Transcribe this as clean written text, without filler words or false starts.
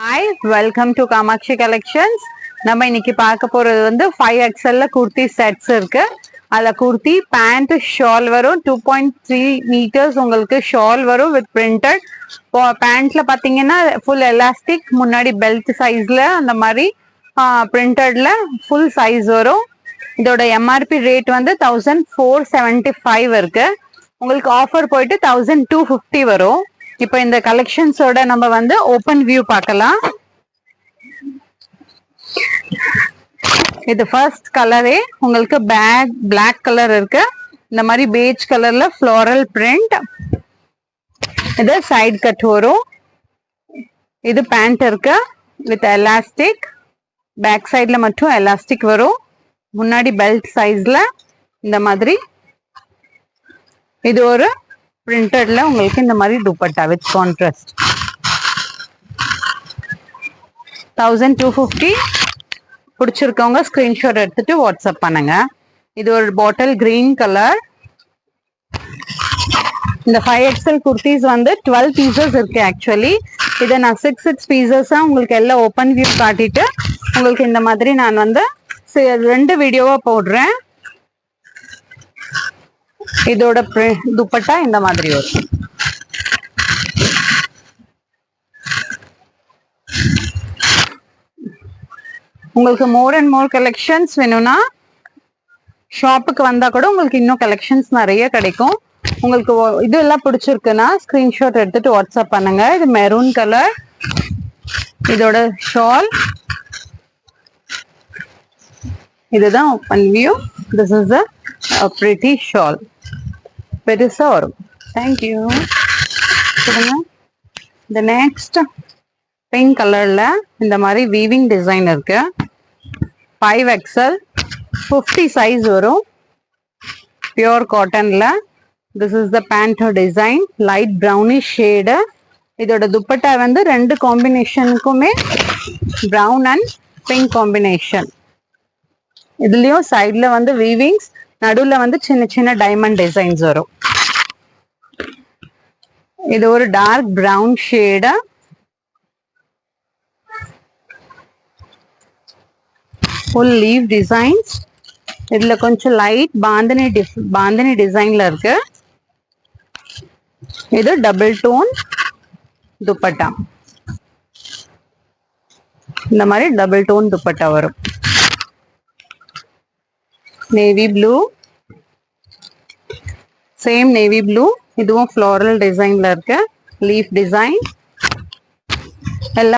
Hi, welcome to Kamakshi Collections. நம்ம இன்னைக்கு பார்க்க போறது வந்து 5XL ல kurti sets இருக்கு. அதுல kurti pant shawl வரும் 2.3 meters உங்களுக்கு shawl வரும் with printed. பேண்ட்ல பாத்தீங்கன்னா full elastic முன்னாடி belt sizeல அந்த மாதிரி printed-ல full size வரும். இதோட MRP rate வந்து 1475 இருக்கு. உங்களுக்கு ஆஃபர் போயிட்டு 1250 வரும். இப்போ இந்த கலெக்ஷன்ஸோட நம்ம வந்து ஓபன் வியூ பார்க்கலாம். இது ஃபர்ஸ்ட் கலரே உங்களுக்கு பிளாக் கலர் இருக்கு. இந்த மாதிரி பேஜ் கலர்ல ஃப்ளோரல் பிரிண்ட். இது சைடு கட் வரும். இது பேண்ட் இருக்கு வித் எலாஸ்டிக். பேக் சைட்ல மட்டும் எலாஸ்டிக் வரும். முன்னாடி பெல்ட் சைஸ்ல இந்த மாதிரி. இது ஒரு பிரிண்டட்ல உங்களுக்கு இந்த மாதிரி துப்பட்டா வித் கான்ட்ராஸ்ட். 1250. பிடிச்சிருக்கவங்க ஸ்கிரீன்ஷாட் எடுத்துட்டு வாட்ஸ்அப் பண்ணுங்க. இது ஒரு பாட்டில் கிரீன் கலர். இந்த 5XL குர்த்திஸ் வந்து 12 பீசஸ் இருக்கு. ஆக்சுவலி இதை நான் 6 பீசஸா உங்களுக்கு எல்லாம் ஓப்பன் வியூ காட்டிட்டு உங்களுக்கு இந்த மாதிரி நான் வந்து 2 வீடியோவா போடுறேன். இதோட துப்பட்டா இந்த மாதிரி வரும். உங்களுக்கு மோர் அண்ட் மோர் கலெக்ஷன்ஸ் வேணும்னா ஷாப்புக்கு வந்தா கூட உங்களுக்கு இன்னும் கலெக்ஷன்ஸ் நிறைய கிடைக்கும். உங்களுக்கு இது எல்லாம் பிடிச்சிருக்குன்னா ஸ்கிரீன்ஷாட் எடுத்துட்டு வாட்ஸ்அப் பண்ணுங்க. இது மெரூன் கலர். இதோட ஷால் இதுதான் open view. This is a pretty shawl. பெருசா வரும். தேங்க்யூ. இந்த நெக்ஸ்ட் பிங்க் கலர்ல இந்த மாதிரி வீவிங் டிசைன் இருக்கு. 5XL 50 சைஸ் வரும். பியூர் காட்டன்ல. This is the pant design. Light brownish shade. இதோட துப்பட்டா வந்து 2 காம்பினேஷனுக்குமே ப்ரௌன் அண்ட் பிங்க் காம்பினேஷன். இதுலயும் சைட்ல வந்து வீவிங்ஸ், நடுவுல வந்து சின்ன சின்ன டைமண்ட் டிசைன்ஸ் வரும். இது ஒரு dark brown shade. Full leave designs. இதுல கொஞ்சம் லைட் பாந்தினி டிசைன்ல இருக்கு. இது டபுள் டோன் துப்பட்டா. இந்த மாதிரி டபுள் டோன் துப்பட்டா வரும். Navy blue. Same navy blue. இதுவும் ஃப்ளோரல் டிசைன்ல இருக்கு. Leaf design. எல்லாம்